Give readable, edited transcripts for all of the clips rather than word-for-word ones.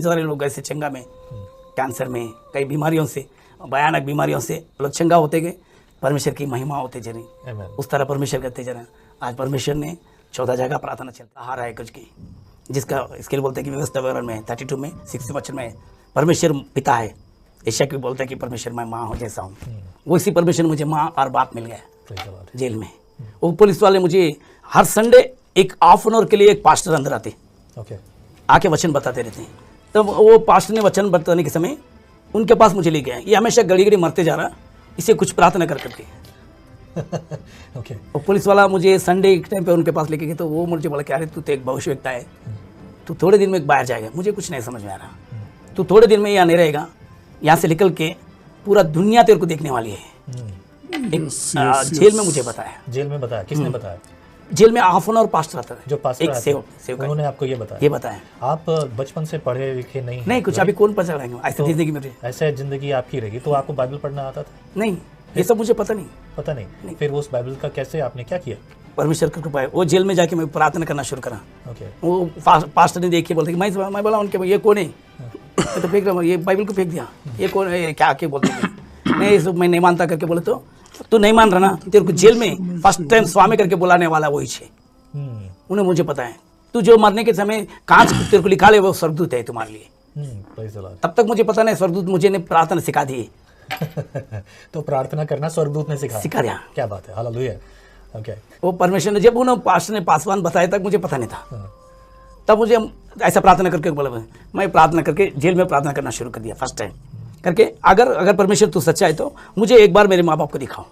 सारे लोग ऐसे चंगा में, कैंसर में, कई बीमारियों से, भयानक बीमारियों से लोग चंगा होते गए, परमेश्वर की महिमा होते जा रही, उस तरह परमेश्वर करते जा रहे हैं। आज परमेश्वर ने 14 जगह प्रार्थना चलता आ रहा है कुछ की, जिसका इसके लिए बोलते हैं कि व्यवस्था विवरण में 32 में 6 वचन में परमेश्वर पिता है। यशायाह भी बोलता है कि परमेश्वर मैं माँ हूँ जैसा हूँ, वो इसी परमेश्वर मुझे माँ और बाप मिल गया जेल में। वो पुलिस वाले मुझे हर संडे एक हाफ एन आवर के लिए एक पास्टर अंदर आते, आके वचन बताते रहते हैं। तब वो पास्टर ने वचन बताने के समय उनके पास मुझे ले गया, ये हमेशा घड़ी घड़ी मरते जा रहा, इसे कुछ प्रार्थना कर करके और पुलिस वाला मुझे संडे एक टाइम पे उनके पास लेके गए, तो वो मुझे बोला कि अरे तू तो एक भविष्यवक्ता है, तू थोड़े दिन में बाहर जाएगा। मुझे कुछ नहीं समझ में आ रहा, तू थोड़े दिन में यहाँ नहीं रहेगा, यहाँ से निकल के पूरा दुनिया तेरे को देखने वाली है। जेल में मुझे बताया। जेल में बताया? किसने बताया? जेल में हाफ एन आवर पास्टर आता है, जो पास्टर उन्होंने आपको ये बताया? आप बचपन से पढ़े लिखे नहीं कुछ, अभी कौन पढ़ रहे ऐसे जिंदगी में? ऐसे जिंदगी आपकी रही, तो आपको बाइबल पढ़ना आता था? नहीं, ये सब मुझे पता नहीं। फिर उस बाइबल का कैसे आपने क्या किया? परमेश्वर की कृपा है। वो जेल में जाके मैं प्रार्थना करना शुरू करा। वो पास्टर ने देख के बोलते कि मैं बोला उनके ये कौन है, तो फेंक रहा, ये बाइबल को फेंक दिया, ये कौन है क्या आके बोलते नहीं, सब मैं नहीं मानता करके बोले, तो तू नहीं मान रहा ना, तेरे को जेल में फर्स्ट टाइम स्वामी करके बुलाने वाला वही है। उन्हें मुझे पता है, तू जो मरने के समय कांच तेरे को लिखा ले वो स्वर्गदूत है तुम्हारे लिए। तब तक मुझे पता नहीं, स्वर्गदूत मुझे ने प्रार्थना सिखा दी। तो प्रार्थना करना स्वर्गदूत ने सिखा दिया? क्या बात है, हालेलुया। वो परमेश्वर ने, जब उन्होंने पास्टर ने पासवान बताया तक मुझे पता नहीं था। तब मुझे ऐसा प्रार्थना करके बोला, मैं प्रार्थना करके जेल में प्रार्थना करना शुरू कर दिया फर्स्ट टाइम करके। अगर परमेश्वर तू सच्चा है तो मुझे एक बार मेरे माँ बाप को दिखाओ,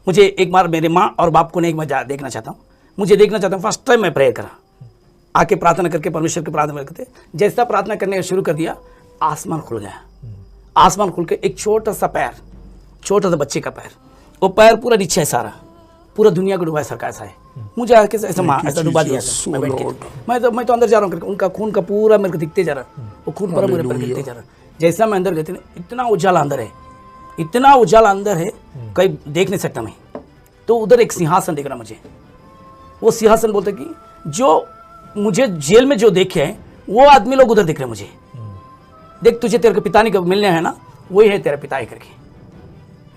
मुझे एक बार मेरे माँ और बाप को नहीं, मैं देखना चाहता हूँ, मुझे देखना चाहता हूँ। फर्स्ट टाइम मैं प्रेयर करा, आके प्रार्थना करके परमेश्वर की प्रार्थना करते, जैसा प्रार्थना करने शुरू कर दिया, आसमान खुल गया। आसमान खुल के एक छोटा सा पैर, छोटा सा बच्चे का पैर, वो पैर पूरा नीचे है सारा, पूरा दुनिया को डुबा सरकार सा है। मुझे आके ऐसा डुबा दिया। मैं तो अंदर जा रहा हूँ करके, उनका खून का पूरा मेरे को दिखते जा रहा, वो खून पूरा मेरे पर गिरते जा रहा। जैसा मैं अंदर गए थे, इतना उजाला अंदर है, इतना उजाला अंदर है, कहीं देख नहीं सकता मैं। तो उधर एक सिंहासन दिख रहा मुझे। वो सिंहासन बोलते कि जो मुझे जेल में जो देखे हैं वो आदमी लोग उधर दिख रहे मुझे। देख तुझे तेरे पिता ने मिलने है ना, वही है तेरा पिता है करके।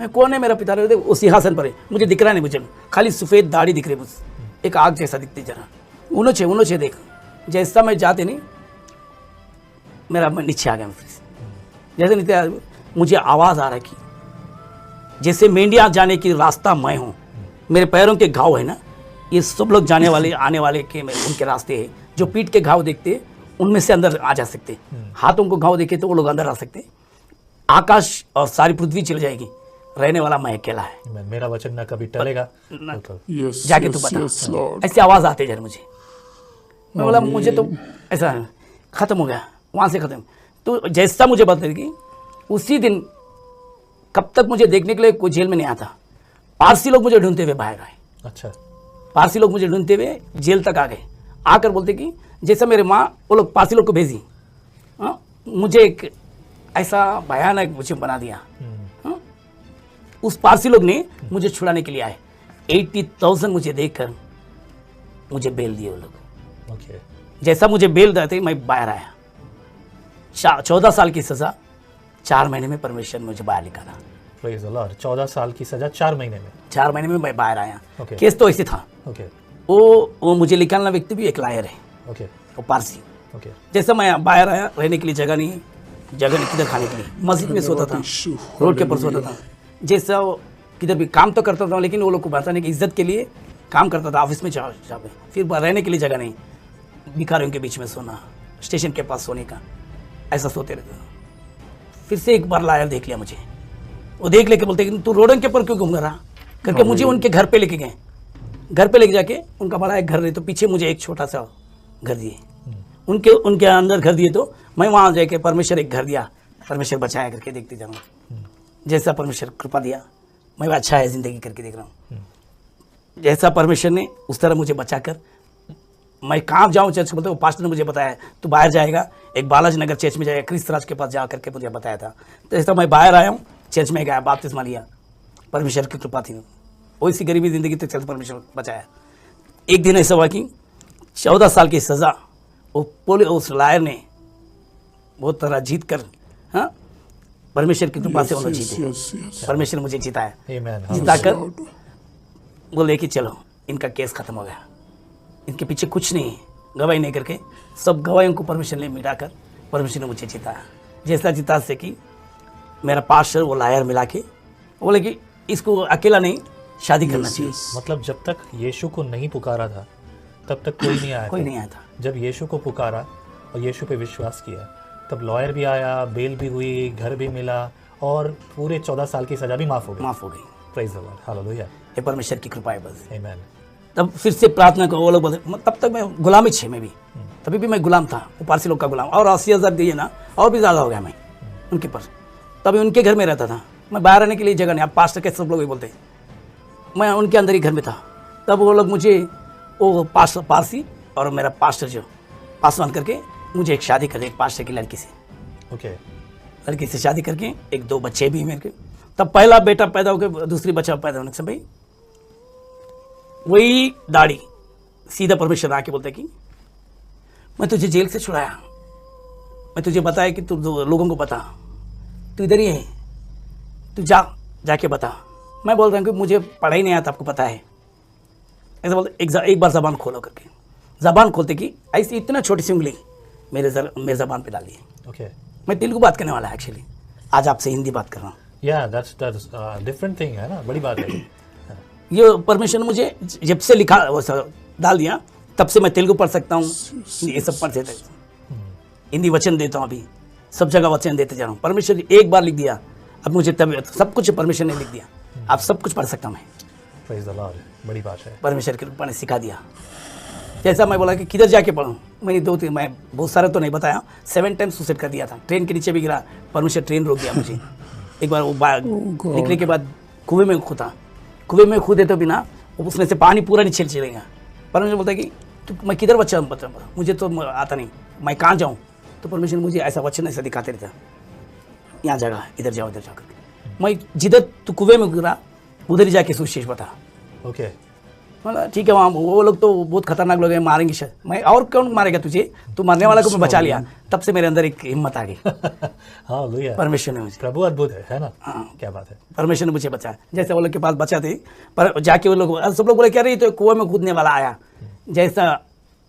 मैं कौन है मेरा पिता? वो सिंहासन पर है, मुझे दिख रहा नहीं, मुझे खाली सफ़ेद दाढ़ी दिख रही, मुझे एक आग जैसा दिखती जरा। उन्होंने देख, जैसा मैं जाते नहीं मेरा मैं नीचे आ गया। जैसे नीचे मुझे आवाज़ आ रहा है कि जैसे मेंढिया जाने की रास्ता मैं हूँ, मेरे पैरों के घाव है ना, ये सब लोग जाने वाले आने वाले के उनके रास्ते हैं। जो पीठ के घाव देखते उनमें से अंदर आ जा सकते, हाथों को घाव देखे तो वो लोग अंदर आ सकते। आकाश और सारी पृथ्वी चल जाएगी, रहने वाला मैं अकेला है। मेरा वचन ना कभी टलेगा, जाके तू बता। ऐसी आवाज़ आती है मुझे। मैं बोला मुझे तो ऐसा खत्म हो गया, वहाँ से खत्म। तो जैसा मुझे बताएगी उसी दिन, कब तक मुझे देखने के लिए कोई जेल में नहीं आता। पारसी लोग मुझे ढूंढते हुए बाहर आए। अच्छा, पारसी लोग मुझे ढूंढते हुए जेल तक आ गए। आकर बोलते कि जैसा मेरे माँ वो लोग पारसी लोग को भेजी, मुझे एक ऐसा भयानक मुझे बना दिया। उस पारसी लोग ने मुझे छुड़ाने के लिए आए। 80,000 मुझे देखकर मुझे बेल दिए वो लोग। जैसा मुझे बेल देते मैं बाहर आया। 14 साल की सज़ा 4 महीने में परमेश्वर ने मुझे बाहर निकाला। 14 साल की सज़ा 4 महीने में? 4 महीने में मैं बाहर आया। केस तो ऐसे था। वो मुझे निकालना व्यक्ति भी एक लायर है, वो पारसी। जैसा मैं बाहर आया, रहने के लिए जगह नहीं किधर खाने के लिए, मस्जिद में सोता था, रोड के ऊपर सोता था। जैसा किधर भी काम तो करता था, लेकिन वो लोग को बताने की इज्जत के लिए काम करता था। ऑफिस में जाओ, फिर रहने के लिए जगह नहीं, भिखारियों के बीच में सोना, स्टेशन के पास सोने का, ऐसा सोते रहते थे। फिर से एक बार लायर देख लिया मुझे, वो देख लेके बोलते कि तू रोडों के ऊपर क्यों घूम रहा करके मुझे उनके घर पे लेके गए। घर पे लेके जाके उनका बड़ा एक घर है, तो पीछे मुझे एक छोटा सा घर दिए। उनके अंदर घर दिए, तो मैं वहाँ जाके परमेश्वर एक घर दिया, परमेश्वर बचाया करके देखते जाऊँगा। जैसा परमेश्वर कृपा दिया, मैं अच्छा है ज़िंदगी करके देख रहा हूँ। जैसा परमेश्वर ने उस तरह मुझे बचाकर मैं कहाँ जाऊँ चर्च बोलते, वो पास्टर ने मुझे बताया तू बाहर जाएगा, एक बालाजी नगर चर्च में जाएगा, क्रिस्त राज के पास जा करके मुझे बताया था। तो ऐसा मैं बाहर आया हूँ, चर्च में गया, बपतिस्मा लिया, परमेश्वर की कृपा थी। वही सी गरीबी ज़िंदगी तक चलते परमेश्वर बचाया। एक दिन ऐसा हुआ कि 14 साल की सज़ा उस लायर ने बहुत तरह जीत कर, हाँ, परमेश्वर की कृपा से उन्होंने yes, जीते। yes, yes. परमेश्वर ने मुझे जिताया, Amen. जिताकर Lord. बोले कि चलो इनका केस खत्म हो गया, इनके पीछे कुछ नहीं है, गवाही नहीं करके सब गवाहियों को परमेश्वर ने मिटाकर परमेश्वर ने मुझे जिताया। जैसा जिता से कि मेरा पास्टर वो लायर मिला के बोले कि इसको अकेला नहीं शादी करना Yes, चाहिए। yes. मतलब जब तक यीशु को नहीं पुकारा था तब तक कोई नहीं आया कोई था। नहीं आया था। जब यीशु को पुकारा और यीशु पे विश्वास किया तब लॉयर भी आया, बेल भी हुई, घर भी मिला और पूरे 14 साल की सजा भी माफ हो गई। माफ हो गई। प्रेज द लॉर्ड, हालेलुया, ये परमेश्वर की कृपा है बस। आमेन। तब फिर से प्रार्थना को वो लोग बोले, तब तक मैं गुलामी छे में भी, तभी भी मैं गुलाम था, वो पारसी लोग का गुलाम, और 80,000 दिए ना, और भी ज़्यादा हो गया मैं उनके पास। तभी उनके घर में रहता था मैं, बाहर आने के लिए जगह नहीं। आप पास्टर के सब लोग भी बोलते, मैं उनके अंदर ही घर में था। तब वो लोग मुझे वो पास्टर पारसी और मेरा पास्टर जो पासवान करके मुझे एक शादी कर दी, एक पास्टर की लड़की से, ओके, लड़की से शादी करके एक 2 बच्चे भी मेरे के। तब पहला बेटा पैदा होकर दूसरी बच्चा पैदा होने से भाई वही दाढ़ी सीधा परमेश्वर आके बोलते कि मैं तुझे जेल से छुड़ाया, मैं तुझे बताया कि तू लोगों को बता, तू इधर ही है, तू जाके बता। मैं बोल रहा हूँ कि मुझे पढ़ाई नहीं आता, आपको पता है। ऐसा बोलते एक बार जबान खोलो करके, जबान खोलते कि ऐसी इतना छोटी सी उंगली मेरे जबान पे डाल दी। ओके, मैं तेलुगु बात करने वाला है एक्चुअली, आज आपसे हिंदी बात कर रहा हूँ। या दैट्स डिफरेंट थिंग है ना, बड़ी बात है। ये परमेश्वर ने मुझे जब से लिखा वो डाल दिया, तब से मैं तेलुगु पढ़ सकता हूँ, ये सब पढ़ सकता हूँ, हिंदी वचन देता हूँ, अभी सब जगह वचन देते जा रहा हूँ। परमेश्वर ने एक बार लिख दिया, अब मुझे तब सब कुछ परमेश्वर ने लिख दिया, अब सब कुछ पढ़ सकता हूँ मैं। प्रेज द लॉर्ड, बड़ी बात है। परमेश्वर की कृपा ने सिखा दिया। जैसा मैं बोला कि किधर जाके पढ़ूँ, मैंने 2-3, मैं बहुत सारे तो नहीं बताया, 7 टाइम सुसाइड कर दिया था, ट्रेन के नीचे भी गिरा, परमेश्वर ट्रेन रोक दिया मुझे। एक बार वो निकलने के बाद कुएं में कूदा, कुएं में कूदे तो बिना उसमें से पानी पूरा नीचे चलेगा। परमेश्वर बोलता है कि तू मैं किधर बच्चा बता, मुझे तो आता नहीं, मैं कहाँ जाऊँ। तो परमेश्वर मुझे ऐसा वचन ऐसा दिखाते रहता, यहाँ जगह इधर जाओ इधर जाओ करके। मैं जिधर तू कुएं में गिरा उधर ही जाके सुशेष बता। ओके, मतलब ठीक है, वहाँ वो लोग तो बहुत खतरनाक लोग हैं, मारेंगे शायद। मैं और कौन मारेगा तुझे, तू मारने वाला को मैं बचा लिया। तब से मेरे अंदर एक हिम्मत आ गई। हालेलुया, परमेश्वर ने मुझे, प्रभु अद्भुत है ना। हाँ, क्या बात है। परमेश्वर ने मुझे बचाया। जैसे वो लोग के पास बचा थे, पर जाके वो लोग सब लोग बोले क्या रही तो कुआं में कूदने वाला आया। जैसा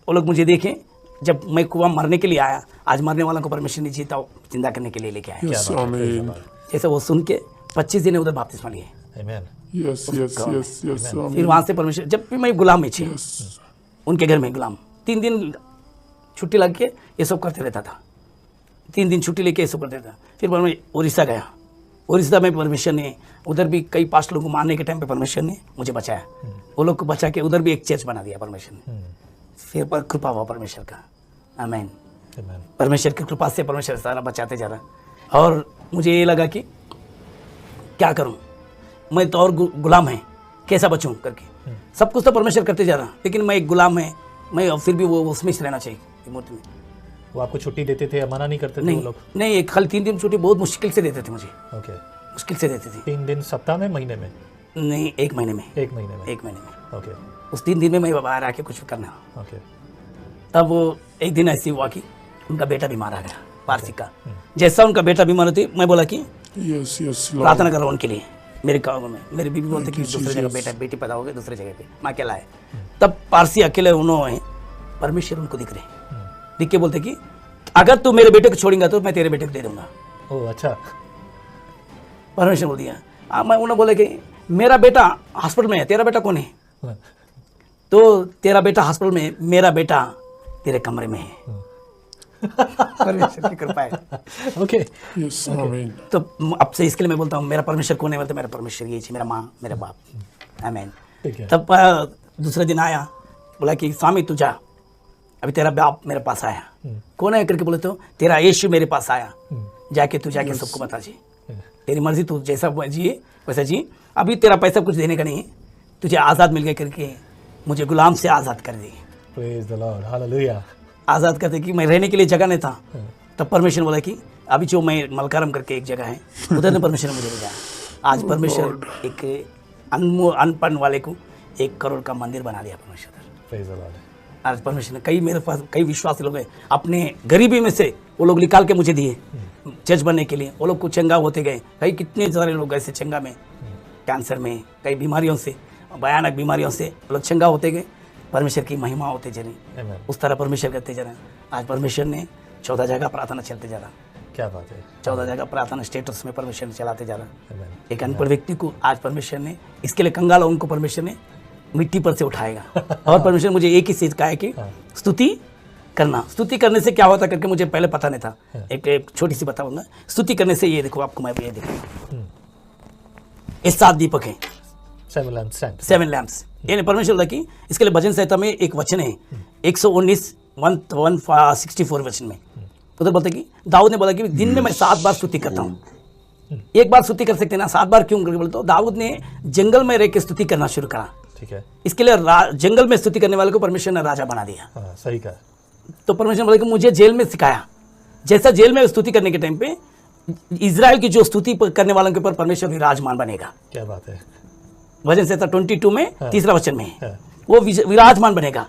वो लोग मुझे देखे, जब मैं कुआं मरने के लिए आया, आज मरने वालों को परमेश्वर ने जिंदा करने के लिए लेके आया। Yes, क्या बात है, amen. क्या बात है। जैसे वो सुन के 25 दिन उधर बपतिस्मा लिए। आमेन। Yes, yes, yes, yes, फिर amen. वहाँ से परमेश्वर, जब भी मैं गुलाम में थी, Yes. उनके घर में गुलाम, 3 दिन छुट्टी लग के ये सब करते रहता था। 3 दिन छुट्टी लेके ये सब करते था। फिर मैं उड़ीसा गया, उड़ीसा में परमेश्वर ने उधर भी कई पास्ट लोगों को मारने के टाइम पे परमेश्वर ने मुझे बचाया। वो लोग को बचा के उधर भी एक चर्च बना दिया परमेश्वर ने। फिर पर कृपा हुआ परमेश्वर का, आमीन। आमेन। परमेश्वर की कृपा से परमेश्वर सारा बचाते जा रहा। और मुझे ये लगा कि क्या करूं, मैं तो और गुलाम है, कैसा बचूं करके। सब कुछ तो परमेश्वर करते जा रहा, लेकिन मैं एक गुलाम है, मैं फिर भी वो उसमें रहना चाहिए मूर्ति में। वो आपको छुट्टी देते थे, मना नहीं करते थे वो नहीं लोग? नहीं, एक खाली 3 दिन छुट्टी बहुत मुश्किल से देते थे मुझे, ओके, मुश्किल से देते थे। 3 दिन सप्ताह में, महीने में? नहीं, 1 महीने में, 1 महीने में। 1 महीने में। ओके, उस 3 दिन में मैं बाहर आके कुछ करना। ओके, तब वो एक दिन ऐसी हुआ कि उनका बेटा बीमार आ गया, पारसी का। जैसा उनका बेटा बीमार होती, मैं बोला कि Yes, yes, Lord. प्रार्थना करो उनके लिए। मेरे गाँव में मेरी बीवी बोलते कि दूसरी जगह बेटा बेटी पैदा हो गए दूसरी जगह पे, मैं अकेला है। तब पारसी अकेले उन्होंने, परमेश्वर उनको दिख रहे, दिख के बोलते कि अगर तू मेरे बेटे को छोड़ेगा तो मैं तेरे बेटे को दे दूंगा। ओह अच्छा। परमेश्वर बोल दिया। मैं उन्होंने बोले कि मेरा बेटा हॉस्पिटल में है, तेरा बेटा कौन है? तो तेरा बेटा हॉस्पिटल में, मेरा बेटा तेरे कमरे में है। परमेश्वर की कृपा है। Okay, Yes, amen. तो अब से इसके लिए मैं बोलता हूँ मेरा परमेश्वर कौन है, बोलते मेरा परमेश्वर ये मेरा माँ, मेरा बाप, आमीन। ठीक है। तब दूसरे दिन आया, बोला कि स्वामी तू जा, अभी तेरा बाप मेरे पास आया। कौन है करके बोले तो तेरा यीशु मेरे पास आया, जाके तू जाके सबको बता जी, तेरी मर्जी, तू जैसा जिए वैसा जी, अभी तेरा पैसा कुछ देने का नहीं है, तुझे आज़ाद मिल गया करके मुझे गुलाम से आज़ाद कर दी। Praise the Lord, hallelujah. आज़ाद करते कि मैं रहने के लिए जगह नहीं था। तब परमेश्वर बोला कि अभी जो मैं मलकारम करके एक जगह है उधर ने परमेश्वर ने मुझे भेजा। आज परमेश्वर एक अनपढ़ वाले को 1 करोड़ का मंदिर बना दिया परमेश्वर। Praise the Lord. आज परमेश्वर ने कई मेरे पास कई विश्वासी लोग हैं, अपने गरीबी में से वो लोग निकाल के मुझे दिए जज बनने के लिए। वो लोग कुछ चंगा होते गए, कई कितने सारे लोग ऐसे चंगा में, कैंसर में, कई बीमारियों से, भयानक बीमारियों से वो लोग चंगा होते गए। परमेश्वर की महिमा होते जा रही, Amen. उस तरह परमेश्वर करते जा रहे हैं। आज परमेश्वर ने 14 जगह प्रार्थना चलते जा रहा, क्या बात है। 14 जगह प्रार्थना स्टेटस में परमेश्वर ने चलाते जा रहा। Amen. एक अनपढ़ व्यक्ति को आज परमेश्वर ने, इसके लिए कंगाल उनको परमेश्वर ने मिट्टी पर से उठाएगा। और परमेश्वर ने मुझे एक ही चीज कहा है कि स्तुति करना। स्तुति करने से क्या होता करके मुझे पहले पता नहीं था। एक छोटी सी बताऊंगा। स्तुति करने से ये देखो, आपको मैं ये दिखाऊंगा, ये 7 दीपक हैं, 7 lamps stand. 7 लैंप्स। ये परमेश्वर बोला कि इसके लिए भजन संहिता में एक वचन है 119:164 वचन में उधर बोलते कि दाऊद ने बोला कि दिन में मैं 7 बार स्तुति करता हूँ। एक बार स्तुति कर सकते ना, 7 बार क्यों करके बोलते हो? दाऊद ने जंगल में रह के स्तुति करना शुरू करा। ठीक है। इसके लिए जंगल में स्तुति करने वाले को परमेश्वर ने राजा बना दिया। हाँ, सही कहा। तो परमेश्वर ने बोला कि मुझे जेल में सिखाया, जैसा जेल में स्तुति करने के टाइम पे इजराइल की जो स्तुति करने वालों के ऊपर परमेश्वर विराजमान बनेगा। क्या बात है। भजन संहिता 22 में तीसरा वचन में है, हाँ। वो विराजमान बनेगा।